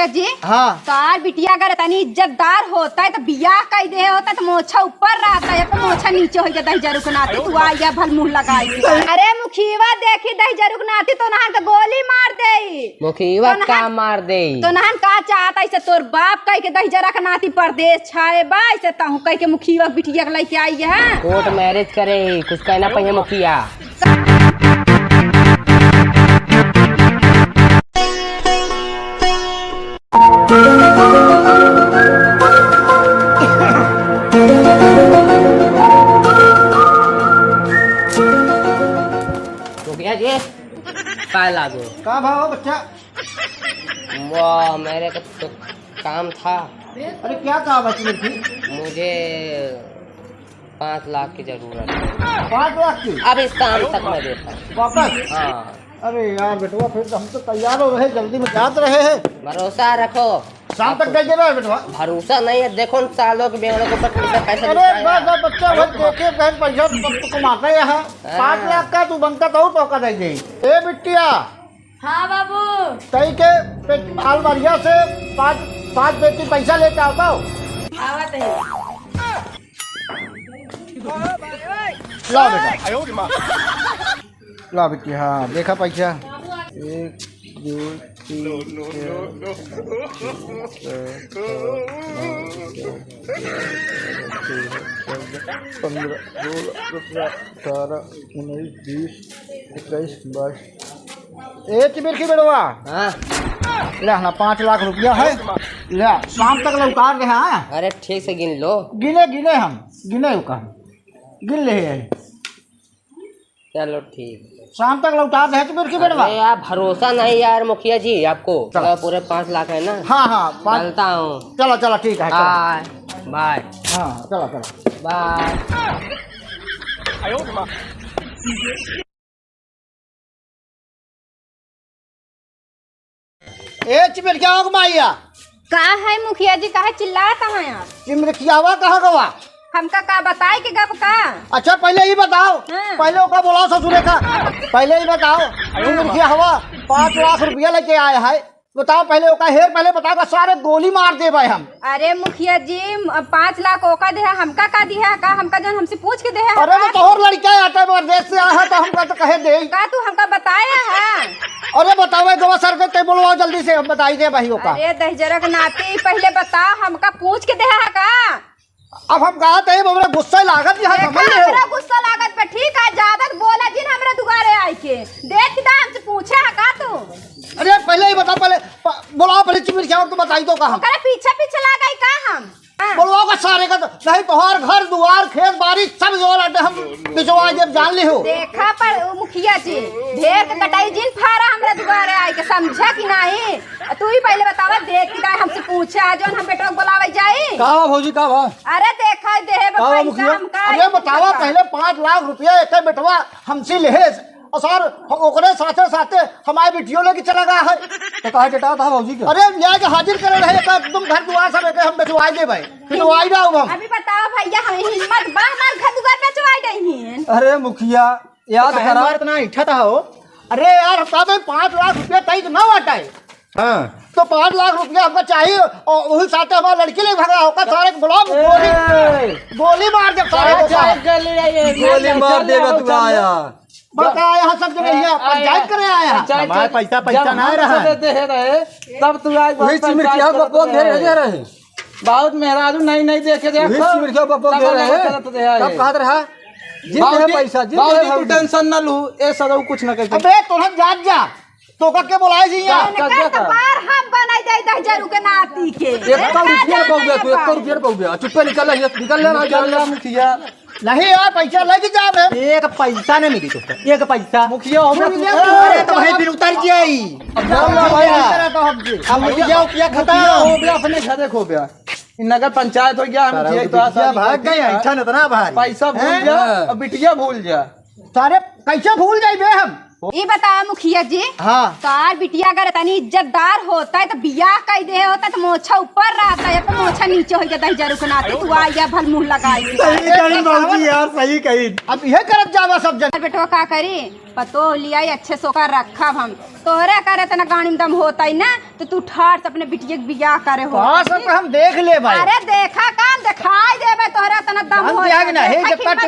मुखिया जी। हाँ कार बिटिया अगर तनी इज्जतदार होता है तो बियाह कई दे होता है तो मोछा ऊपर रहता है तो मोछा नीचे हो जाता है। जरूर नाती तू आया भल मुंह लगाई। अरे मुखिया देखी दही जरूर नाती तो नहन का गोली मार दे। मुखिया का मार दे तो नहन का चाहता है तोर बाप कह के दही जरा का नाती परदेश छाए बा ऐसे ताहू कह के मुखिया बिटिया के लेके आई है। कोर्ट मैरिज करे कुछ कहना पहिए मुखिया। मुखिया जी का लागो का भाव बच्चा? वाह मेरे को तो काम था। अरे क्या कहा बच्चे की? मुझे 5 लाख की जरूरत है। 5 लाख की? अब इस काम तक मैं देता हूँ। वापस? हाँ अरे यार बेटवा फिर तो हम तो तैयार हो रहे, जल्दी में जात रहे हैं। भरोसा रखो। शाम तक दे देना बेटवा। भरोसा नहीं है, देखो सालों के बेवड़ों को पैसा अरे बस बच्चा भाई देखे बहन पैसा तो कमाते यहाँ 5 लाख का तू बनता तो का दे दे। ए बिटिया। हाँ बाबू। कई के अलमारिया से 5 बेटी पैसा लेके आता हो। आवत है। ला बेटा। ला बेटी। हाँ देखा पैसा 1 2 3 4 5 6 7 8 9 10 11 12 13 14 15 16 17 18 19 20 21 22 चिबिर की बेड़वा। हाँ ले ना 5 लाख रुपया है। ले शाम तक लौटा रहे हैं। अरे ठीक से गिन लो। गिने हम गिने गिन ले है। चलो ठीक शाम तक लौटा दे चिबिर की बेड़वा। अरे यार भरोसा नहीं यार मुखिया जी आपको। चलो पूरे 5 लाख है ना। हाँ हाँ चलता हूँ। चलो ठीक है। Bye bye. हाँ चलो बाय। ए चिमरखिया माइया। का है मुखिया जी का चिल्लाता है आप? चिमरखियावा कहाँ गवा? हमका का बताए के गप का? अच्छा पहले ही बताओ। हाँ। पहले ओका बोलाओ ससुरे का। पहले ही बताओ। चिमरखिया हवा 5 लाख रुपया लेके आया है। बताओ पहले ओका हेर पहले बताओ सारे गोली मार दे भाई हम। अरे मुखिया जी 5 लाख ओका दे हमका का दिया का? हमका जन हमसे पूछ के दे है। अरे तो तोहर लड़का आता है देश से आया है तो हमका तो कहे दे का तू हमका बताया है? अरे बताओ गवा सर के बोलवाओ जल्दी से बताई दे भाई ओका। अरे दहजरक नाती पहले बता हमका पूछ के दे है का? अब हम कहा थे हमरा गुस्सा लागत यहाँ समझ ले। हमरा गुस्सा लागत पे ठीक है ज्यादा बोला जिन हमरा दुगारे आई के देख के हमसे पूछे है का तू? अरे पहले ही बताओ पहले बोलाओ पहले चिमरखिया तो बताई दो कहा। करे पीछे लागाई का हम? बोलवाओ का सारे का नहीं तोहार घर दुआर खेत बाड़ी सब जोड़ हम बिचवा जब जान ली हो। देखा पर मुखिया जी ढेर के कटाई जिन फारा हमरा दुगारे आई के समझा कि नहीं? तू ही पहले बतावा देख के हमसे पूछा जो हम बेटा बुलावे जाई। का भौजी का बा? अरे देखा दे मुखिया अरे बतावा पहले 5 लाख रुपया एक बेटवा हमसे ले और सर ओकरे साथे साथे हमारे बिटियों लेके चला गया है तो कहा जटा था भौजी के। अरे यहाँ के हाजिर करे रहे तुम घर दुआर सब हम बेचवाई दे भाई बेचवाई ना हम। अभी बताओ भैया हम हिम्मत बा हमार घर दुआर बेचवाई गई हैं। अरे मुखिया याद करा इतना इच्छा था हो। अरे यार हम 5 लाख रुपया तई ना हटाए। हाँ तो 5 लाख रुपया हमको चाहिए और वही साथ हमारा लड़की ले भागा होगा सारे ब्लॉक गोली मार दे सारे गोली मार देगा तू आया बता यहाँ सब जगह पंचायत करे आया हमारे पैसा ना रहा तब तू आज वही चिमरखिया बप्पो दे रहे बहुत मेहरारू नहीं देखे देखो चिमरखिया बप्पो दे रहे तब कहा रहा जिन पैसा जिन तू टेंशन ना लू ए सब कुछ ना कर। अबे तुरंत जात जा तो के बुलाए जी बार हम बनाई दे 10,000 के नाती के 1 रुपया पाऊ गया तू 1 रुपया पाऊ गया चुप्पे निकल ले मुखिया नहीं यार पैसा लग जा में एक पैसा नहीं मिली तो एक पैसा मुखिया अरे तो भाई फिर उतर जाई अब मुखिया क्या खता हो गया अपने घर खो गया नगर पंचायत हो गया हम भाग गए ऐसा न इतना भारी पैसा भूल जा और बिटिया भूल जा सारे कैसे भूल जाए हम। ये बता मुखिया जी। हाँ कार बिटिया अगर तनी इज्जतदार होता है तो बियाह कई दे होता है तो मोछा ऊपर रहता है तो मोछा नीचे हो जाता है। जरूर नाती तू आया भल मुंह लगाई। सही कही बाबूजी यार सही कही। अब यह करत जावा सब जन बेटवा का करी पतो लिया अच्छे सोकर रखा हम तोहरे करे तना गाड़ी में दम होता ही ना तो तू ठाड़ से अपने बिटिया के बियाह करे हो कहाँ सब हम देख ले भाई। अरे देखा काम दिखाई देबे तोहरे तना दम हम हो दिया कि नहीं जब तक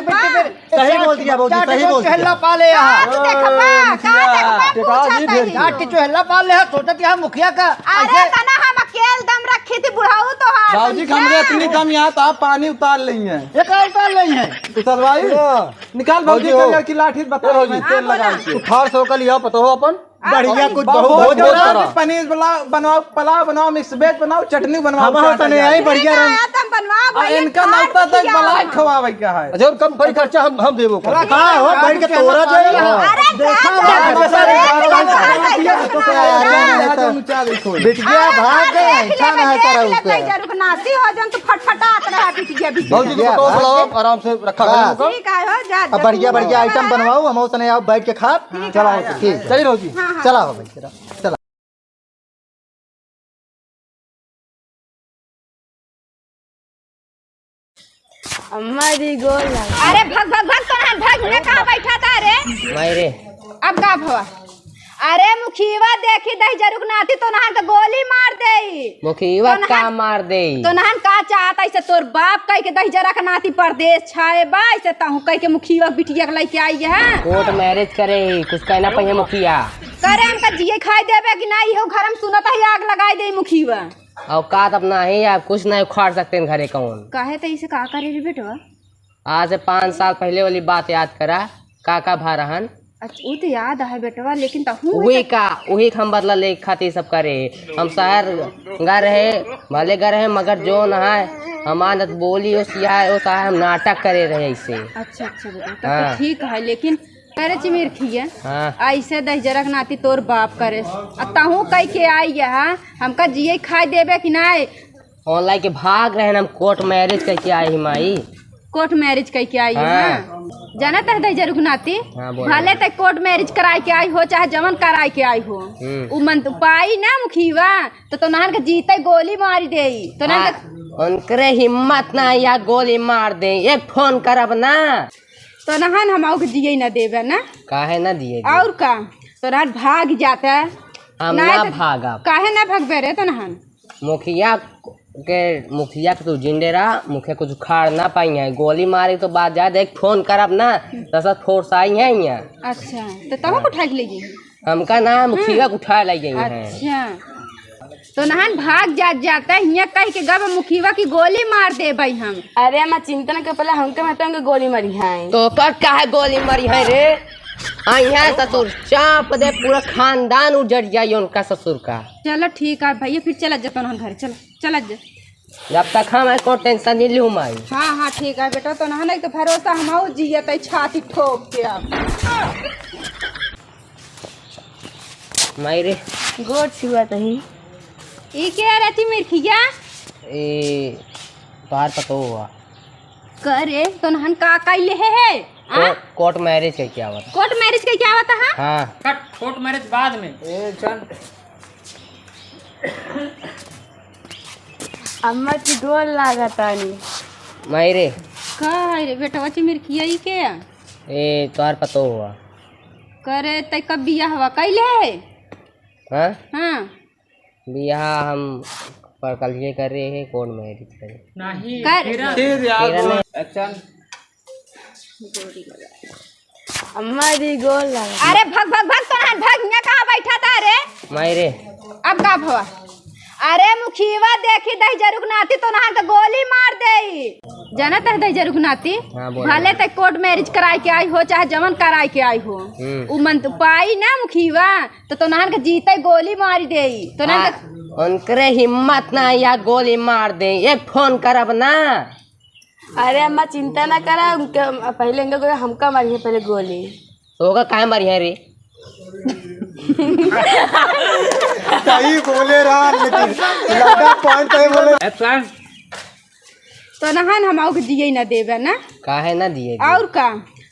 सही बोल दिया बाबूजी, सही बोल दिया। चूहल्ला पाले यहाँ देखबा का देखबा जाट के चूहल्ला पाल ले सोचत यहाँ मुखिया का अरे तना हम अकेले दम रखी थी बुढ़ाऊ तो हां बाबूजी हमरे इतनी दम यहाँ तो आप पानी उतार लेंगे। ये का उतार नहीं है उतार भाई निकाल बाबूजी कल की लाठी बता तेल लगा के उठार से होकर लिया पता हो अपन बढ़िया कुछ बहुत बहुत बहुत पनीर बनाओ पुलाव बनाओ मिक्स वेज बनाओ चटनी बनवाओ हम तने आई बढ़िया रंग तुम बनवा भैया इनका नौता तक मलाई खवावे का है जो कम बड़ी खर्चा हम देबो हां हो बैठ के तोरा जो अरे बिटिया भाग गए ऐसा ना है तारा उसके जरूर नाती हो जन तू फटफटात रहा बिटिया बाबूजी को तो बुलाओ आराम से रखा करो ठीक है हो जा अब बढ़िया बढ़िया आइटम बनवाओ हम तने आओ बैठ के खा चला ठीक चली रहो जी चला हो भाई चला। हमारी गोल लगा। अरे भग भग भग तोहन भग ने कहां बैठा था रे मायरे अब का भवा अरे मुखीवा देखी दही जरूर नाती तो नहन के गोली मार देई मुखिया का मार दे तो नहन का चाहता ऐसे तोर बाप कह के दही जरा के नाती परदेश छाए बा ऐसे ताहू कह के मुखीवा बिटिया के लेके आई है कोर्ट मैरिज करे कुछ कहना पहिए मुखिया करे हमका जिए खाई देबे कि नहीं हो घर में सुनत है आग लगाई दे मुखीवा औकात अपना ही आप कुछ नहीं उखाड़ सकते हैं घरे कौन काहे त इसे का करे रे बेटवा आज से 5 साल पहले वाली बात याद करा काका भारहन अच्छा वो तो याद है बेटवा लेकिन तहू वही हम बदला ले खातिर सब करे हम शहर गए रहे भले गए रहे मगर जो न है हमारा बोली हम नाटक करे रहे ऐसे। अच्छा बेटा तब तो ठीक है लेकिन करे चिमिर खिया हाँ ऐसे दही जरक नाती तोर बाप करे तहू कह के आई है हमका जिए खाई देबे कि नहीं ऑनलाइन के भाग रहे हम कोर्ट मैरिज करके आए ही माई कोर्ट मैरिज कह के आई है जाना तह दही जरुक नाती भले तक कोर्ट मैरिज कराए के आई हो चाहे जमन कराए के आई हो उ मन तो पाई ना मुखीवा तो नहर के जीते गोली मारी दे तो ना उनकरे हिम्मत ना या गोली मार दे एक फोन करब ना तो नहन हम के जिए न देबे ना काहे ना दिए और का तो नहर भाग जाता हम ना भागा काहे ना भगबे रे तो नहन मुखिया के तू जिंदे रहा मुखे कुछ उखाड़ ना पाई है गोली मारी तो बात ज्यादा एक फोन करब ना दस फोर्स आई है यहाँ। अच्छा तो तब को उठा ले हमका ना मुखिया को उठा ले गई है। अच्छा तो नहन भाग जाता है यहाँ कह के गब मुखिया की गोली मार दे भाई हम। अरे हम चिंतन के पहले हमके मतलब गोली मारी है तो काहे गोली मारी है रे यहाँ ससुर चाप दे पूरा खानदान उजड़ जाये उनका ससुर का। चलो ठीक है भैया फिर चला जाता ना घर चला जा जब तक हम को टेंशन नहीं लूँ माई। हाँ ठीक है बेटा तो नहा नहीं तो भरोसा हम जिये छाती ठोक के अब माई रे गोट छुआ तही ई के रहती मिर्खिया ए बाहर पता हुआ करे तो नहन का कैले है कोर्ट मैरिज का क्या हुआ कोर्ट मैरिज का क्या होता है। हाँ कोर्ट मैरिज बाद में अम्मा की गोल लागतानी माई रे का है रे बेटा बच्ची मिर्खिया ई के ए तोहार पता हुआ करे तय कब बियाह हुआ कैले हाँ हाँ बियाह हम पर कल ये कर रहे हैं कोर्ट मैरिज करे नहीं कर अम्मा दी गोल लगा। अरे भग तो भग यहाँ कहाँ बैठा था रे माई रे अब का भवा अरे मुखीवा देखी दही जरुक नाती तो नहर के गोली मार दे जाना तह दही जरुक नाती भले तक कोर्ट मैरिज कराए के आई हो चाहे जमन कराए के आई हो उ मन तो पाई ना मुखीवा तो नहर के जीते गोली मारी दे तो ना उनकरे हिम्मत ना या गोली मार दे एक फोन करब ना। अरे अम्मा चिंता ना करा उनके पहले हमका मारी है पहले गोली तो होगा काहे मारी है रे सही बोले रहा लेकिन लगा पॉइंट सही बोले तो नहन हम के जिये न देबे ना काहे ना दिए और का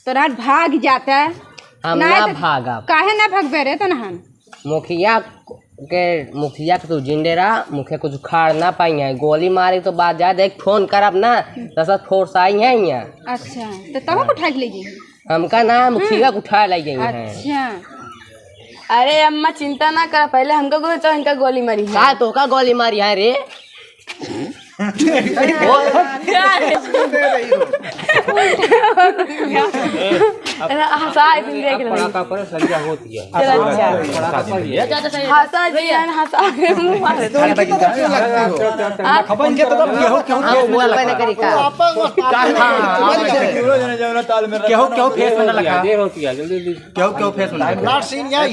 तो नहन भाग जाता हम ना भागा काहे ना भगबे रे तो नहन मुखिया के तू जिंदे रहा मुखे कुछ उखाड़ ना पाई है गोली मारी तो बात ज्यादा एक फोन करब ना दस फोर्स आई है यहाँ। अच्छा तो तब को उठा ले हमका ना मुखिया को उठा ले गई है। अच्छा अरे अम्मा चिंता ना कर, पहले हमको गोली तो इनका गोली मारी है। का तो का गोली मारी है रे? हंसा तुम देख लो। हंसा जी हंसा मुंह मारे केहू फेस में ना लगा केहू फेस में ना लगा सीन क्या है?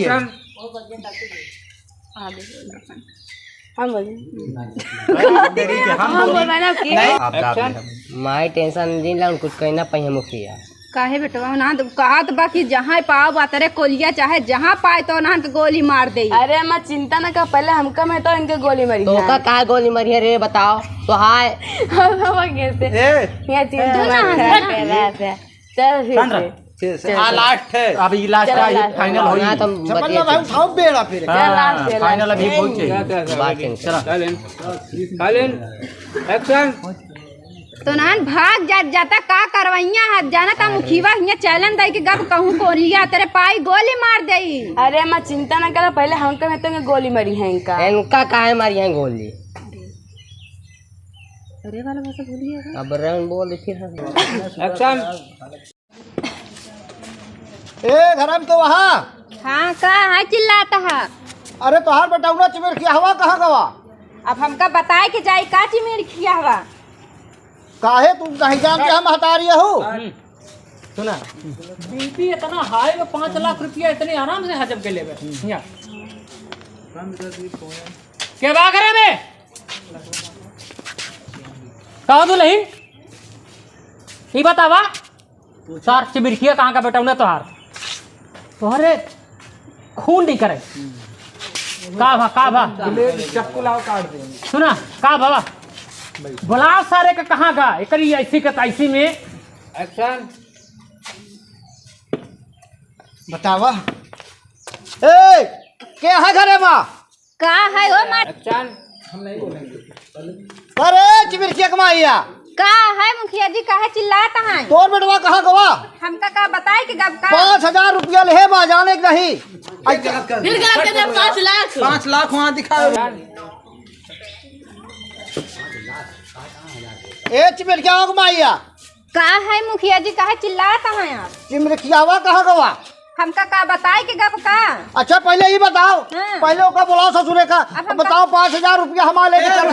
हम बोले कि माई टेंशन नहीं ला कुछ कहना पहिए मुखिया काहे बेटवा ना कहा तो बाकी जहाँ पाओ बातरे कोलिया चाहे जहाँ पाए तो ना गोली मार दे। अरे अम्मा चिंता ना कर, पहले हमका में तो इनके गोली मारी तो का कहा गोली मारी है रे बताओ तो? हाय लास्ट है अभी लास्ट है फाइनल हो ना तुम मतलब भाई उठाओ बेड़ा फिर फाइनल अभी पहुंचे एक्शन। तो नान भाग जाता का करवैया है जाना था मुखीवा हिया चैलेंज दे के गप कहूं कोलिया तेरे पाई गोली मार देई। अरे अम्मा चिंता ना कर, पहले हमका में तो इनके गोली मारी है इनका। इनका काहे मारी है गोली? अरे वाला भाषा बोलिए अब रन बोल फिर एक्शन। ए घर में तो वहाँ हाँ का है चिल्लाता है? अरे तोहार बटौना चिमेर किया हवा कहाँ गवा? अब हमका बताए कि जाई का चिमेर खिया हवा? काहे तुम कहीं जानते हम हतारी हो? सुना बीपी इतना हाई में 5 लाख रुपया इतने आराम से हजम के लेवे यहाँ के बागरे में कहा तो नहीं ये बतावा सार चिबिरखिया कहाँ का बेटा उन्हें तोहरे खून नहीं करे का भा चक्कू लाओ काट दे। सुना का बाबा बुलाओ सारे का कहाँ का एकरी ऐसी का तैसी में। एक्शन। बतावा ए क्या है घरे माँ? का है ओ मार एक्शन। अरे चिमेर किया कमाइया का है मुखिया जी काहे चिल्लाता है? तोर बेटवा कहाँ गवा? हमका का बताए कि गप का 5,000 रुपया ले माँ जाने के नहीं। 5 लाख वहाँ दिखाओ। ए चिमेर क्या कमाइया? का है मुखिया जी काहे चिल्लाता है आप? चिमेर किया हवा कहाँ गवा? हमका का बताए कि गप का? अच्छा पहले ही बताओ। हाँ। पहले ओका बुलाओ ससुरे का। अब हम बताओ 5,000 रुपया हमारे लेके चल।